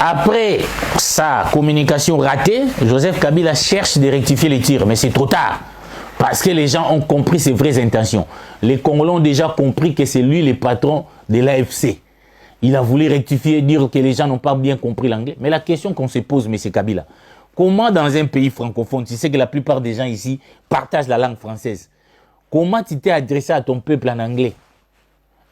Après sa communication ratée, Joseph Kabila cherche de rectifier les tirs, mais c'est trop tard. Parce que les gens ont compris ses vraies intentions. Les Congolais ont déjà compris que c'est lui le patron de l'AFC. Il a voulu rectifier, dire que les gens n'ont pas bien compris l'anglais. Mais la question qu'on se pose, M. Kabila, comment dans un pays francophone, tu sais que la plupart des gens ici partagent la langue française, comment tu t'es adressé à ton peuple en anglais?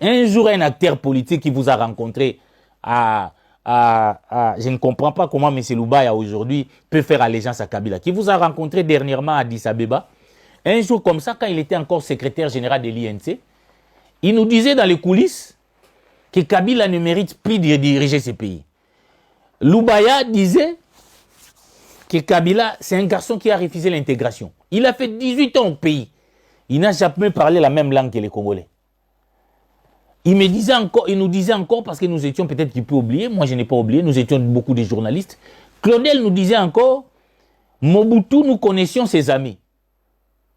Un jour, un acteur politique qui vous a rencontré je ne comprends pas comment M. Loubaya aujourd'hui peut faire allégeance à Kabila, qui vous a rencontré dernièrement à Addis Abeba. Un jour comme ça, quand il était encore secrétaire général de l'INC, il nous disait dans les coulisses que Kabila ne mérite plus de diriger ce pays. Loubaya disait que Kabila, c'est un garçon qui a refusé l'intégration. Il a fait 18 ans au pays. Il n'a jamais parlé la même langue que les Congolais. Il nous disait encore, parce que nous étions peut-être qu'il peut oublier, moi je n'ai pas oublié, nous étions beaucoup de journalistes. Claudel nous disait encore, Mobutu, nous connaissions ses amis.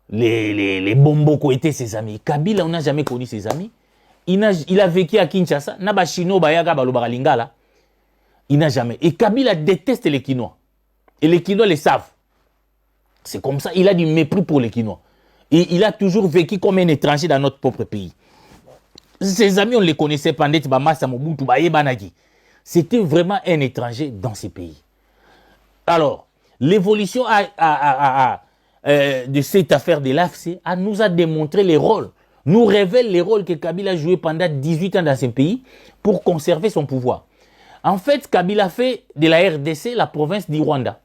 Les Bomboko étaient ses amis. Kabila, on n'a jamais connu ses amis. Il a vécu à Kinshasa. Il n'a jamais. Et Kabila déteste les Kinois. Et les Kinois le savent. C'est comme ça. Il a du mépris pour les Kinois. Et il a toujours vécu comme un étranger dans notre propre pays. Ses amis, on les connaissait pendant Mobutu. C'était vraiment un étranger dans ces pays. Alors, l'évolution de cette affaire de l'AFC nous a démontré les rôles, nous révèle les rôles que Kabila a joué pendant 18 ans dans ce pays pour conserver son pouvoir. En fait, Kabila fait de la RDC la province du Rwanda.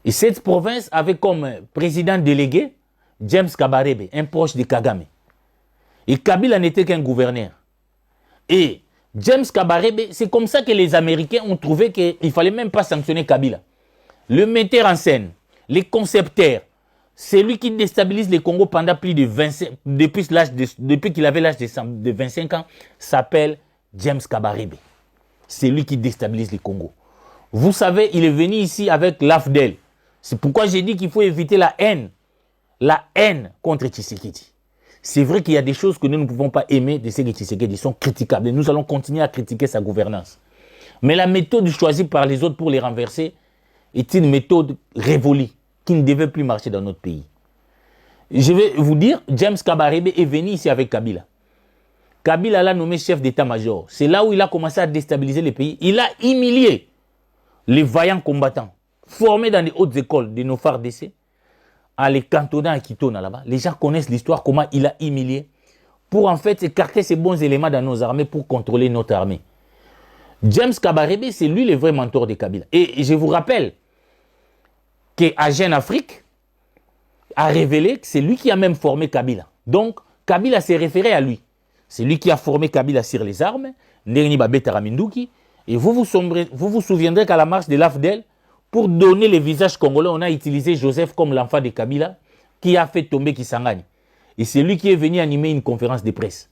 Et cette province avait comme président délégué James Kabarebe, un proche de Kagame. Et Kabila n'était qu'un gouverneur. Et James Kabarebe, c'est comme ça que les Américains ont trouvé qu'il ne fallait même pas sanctionner Kabila. Le metteur en scène, les concepteurs, c'est lui qui déstabilise les Congo pendant plus de 25 depuis qu'il avait l'âge de 25 ans, s'appelle James Kabarebe. C'est lui qui déstabilise les Congo. Vous savez, il est venu ici avec l'AFDEL. C'est pourquoi j'ai dit qu'il faut éviter la haine contre Tshisekedi. C'est vrai qu'il y a des choses que nous ne pouvons pas aimer de ce que Tshisekedi sont critiquables. Et nous allons continuer à critiquer sa gouvernance. Mais la méthode choisie par les autres pour les renverser est une méthode révolue qui ne devait plus marcher dans notre pays. Je vais vous dire, James Kabarebe est venu ici avec Kabila. Kabila l'a nommé chef d'état-major. C'est là où il a commencé à déstabiliser le pays. Il a humilié les vaillants combattants formés dans les hautes écoles de nos FARDC, à les cantonnant à Kitona là-bas. Les gens connaissent l'histoire, comment il a humilié pour en fait écarter ces bons éléments dans nos armées pour contrôler notre armée. James Kabarebe, c'est lui le vrai mentor de Kabila. Et je vous rappelle qu'à Jeune Afrique a révélé que c'est lui qui a même formé Kabila. Donc, Kabila s'est référé à lui. C'est lui qui a formé Kabila sur les armes, Ndeni Babé Taraminduki. Et vous vous souviendrez qu'à la marche de l'AFDEL, pour donner le visage congolais, on a utilisé Joseph comme l'enfant de Kabila qui a fait tomber Kisangani. Et c'est lui qui est venu animer une conférence de presse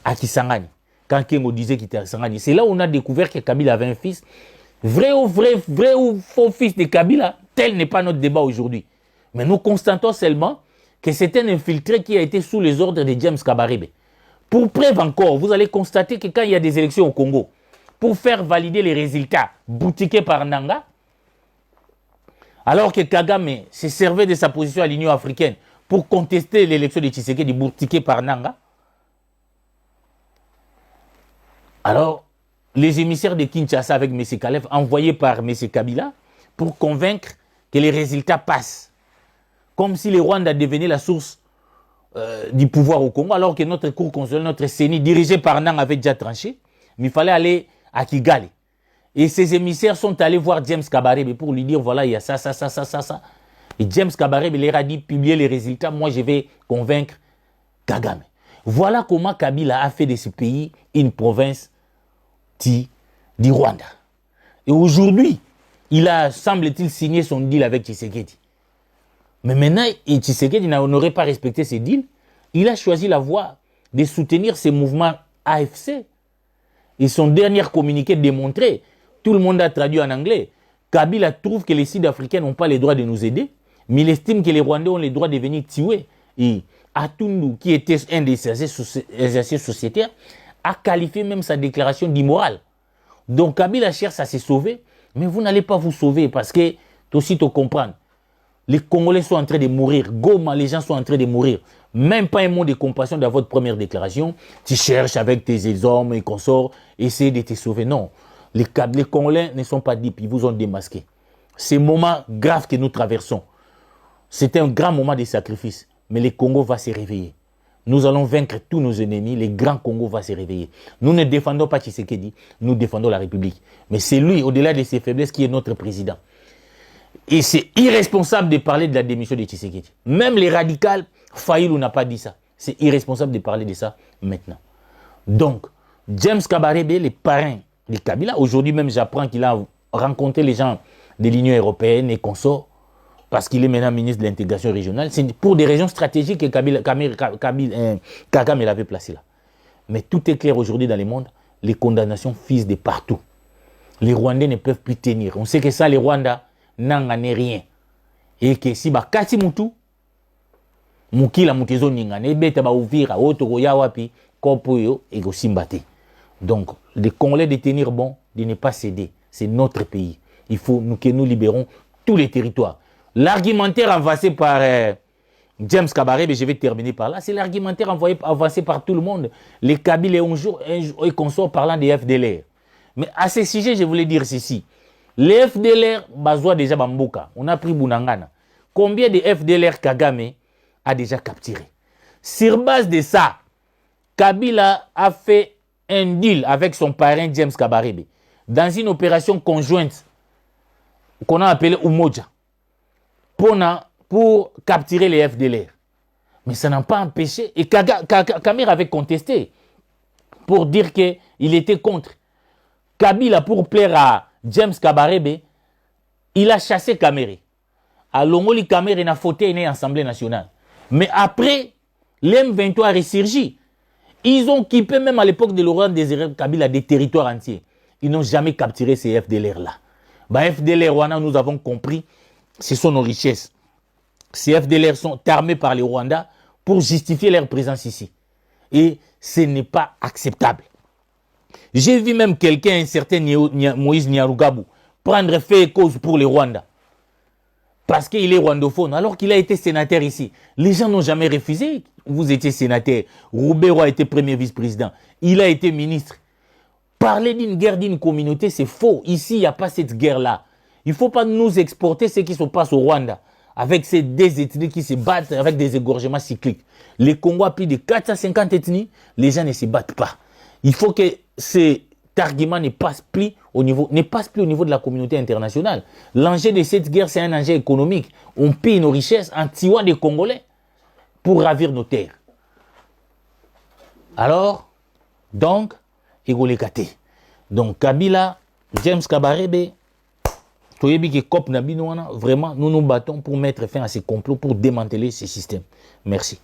à Kisangani. Quand Kengo disait qu'il était à Kisangani. C'est là où on a découvert que Kabila avait un fils. Vrai ou faux fils de Kabila, tel n'est pas notre débat aujourd'hui. Mais nous constatons seulement que c'est un infiltré qui a été sous les ordres de James Kabarebe. Pour preuve encore, vous allez constater que quand il y a des élections au Congo, pour faire valider les résultats boutiqués par Nanga, alors que Kagame se servait de sa position à l'Union africaine pour contester l'élection de Tshisekedi boutiquée par Nanga, alors les émissaires de Kinshasa avec M. Kalev envoyés par M. Kabila pour convaincre que les résultats passent. Comme si le Rwanda devenait la source du pouvoir au Congo, alors que notre cour constitutionnelle, notre CENI, dirigé par Nang, avait déjà tranché. Mais il fallait aller à Kigali. Et ces émissaires sont allés voir James Kabarebe pour lui dire, voilà, il y a ça. Et James Kabarebe leur a dit, publiez les résultats, moi je vais convaincre Kagame. Voilà comment Kabila a fait de ce pays une province du Rwanda. Et aujourd'hui, il a, semble-t-il, signé son deal avec Tshisekedi. Mais maintenant, Tshisekedi n'aurait pas respecté ses deals. Il a choisi la voie de soutenir ces mouvements AFC. Et son dernier communiqué démontrait, tout le monde a traduit en anglais, Kabila trouve que les Sud-Africains n'ont pas le droit de nous aider, mais il estime que les Rwandais ont le droit de venir tuer. Et Atundu, qui était un des exercices sociétaires, a qualifié même sa déclaration d'immorale. Donc Kabila cherche à se sauver, mais vous n'allez pas vous sauver parce que, aussi te comprendre, les Congolais sont en train de mourir. Goma, les gens sont en train de mourir. Même pas un mot de compassion dans votre première déclaration. Tu cherches avec tes hommes et consorts, essayer de te sauver. Non. Les Congolais ne sont pas dupes, ils vous ont démasqué. Ces moments graves que nous traversons, c'est un grand moment de sacrifice. Mais le Congo va se réveiller. Nous allons vaincre tous nos ennemis. Le grand Congo va se réveiller. Nous ne défendons pas Tshisekedi, nous défendons la République. Mais c'est lui, au-delà de ses faiblesses, qui est notre président. Et c'est irresponsable de parler de la démission de Tshisekedi. Même les radicaux, Fayulu n'a pas dit ça. C'est irresponsable de parler de ça maintenant. Donc, James Kabarebe, le parrain de Kabila, aujourd'hui même j'apprends qu'il a rencontré les gens de l'Union européenne et consorts, parce qu'il est maintenant ministre de l'intégration régionale. C'est pour des raisons stratégiques que Kagame l'avait placé là. Mais tout est clair aujourd'hui dans le monde, les condamnations fusent de partout. Les Rwandais ne peuvent plus tenir. On sait que ça, les Rwandais, n'en est rien. Et que si bakati mutu, mukila mutezo ningane, beta ba ouvira, otoko ya wapi, kopo yo, et go simbate. Donc, les Congolais de tenir bon, de ne pas céder. C'est notre pays. Il faut que nous libérons tous les territoires. L'argumentaire avancé par James Kabarebe, je vais terminer par là, c'est l'argumentaire avancé par tout le monde. Les Kabyles et un jour consorts parlant des FDLR. Mais à ce sujet, je voulais dire ceci. Les FDLR, Bazoua déjà Bamboka, on a pris Bounangana. Combien de FDLR Kagame a déjà capturé? Sur base de ça, Kabila a fait un deal avec son parrain James Kabarebe dans une opération conjointe qu'on a appelée Umoja pour capturer les FDLR. Mais ça n'a pas empêché. Et Kamir avait contesté pour dire qu'il était contre. Kabila, pour plaire à James Kabarebe, il a chassé Kamere. À Longoli, Kamere n'a fauté une Assemblée nationale. Mais après, l'M23 a ressurgi. Ils ont occupé, même à l'époque de Laurent Désiré Kabila, des territoires entiers. Ils n'ont jamais capturé ces FDLR-là. FDLR, nous avons compris, ce sont nos richesses. Ces FDLR sont armés par les Rwandais pour justifier leur présence ici. Et ce n'est pas acceptable. J'ai vu même quelqu'un, un certain Moïse Nyarugabo, prendre fait et cause pour les Rwandais. Parce qu'il est rwandophone, alors qu'il a été sénateur ici. Les gens n'ont jamais refusé. Vous étiez sénateur. Roubero a été premier vice-président. Il a été ministre. Parler d'une guerre d'une communauté, c'est faux. Ici, il n'y a pas cette guerre-là. Il ne faut pas nous exporter ce qui se passe au Rwanda. Avec ces deux ethnies qui se battent avec des égorgements cycliques. Les Congo a plus de 450 ethnies. Les gens ne se battent pas. Il faut que cet argument ne passe plus au niveau de la communauté internationale. L'enjeu de cette guerre, c'est un enjeu économique. On pille nos richesses en tuant des Congolais pour ravir nos terres. Alors, donc, donc Kabila, James Kabarebe, vraiment, nous nous battons pour mettre fin à ces complots, pour démanteler ces systèmes. Merci.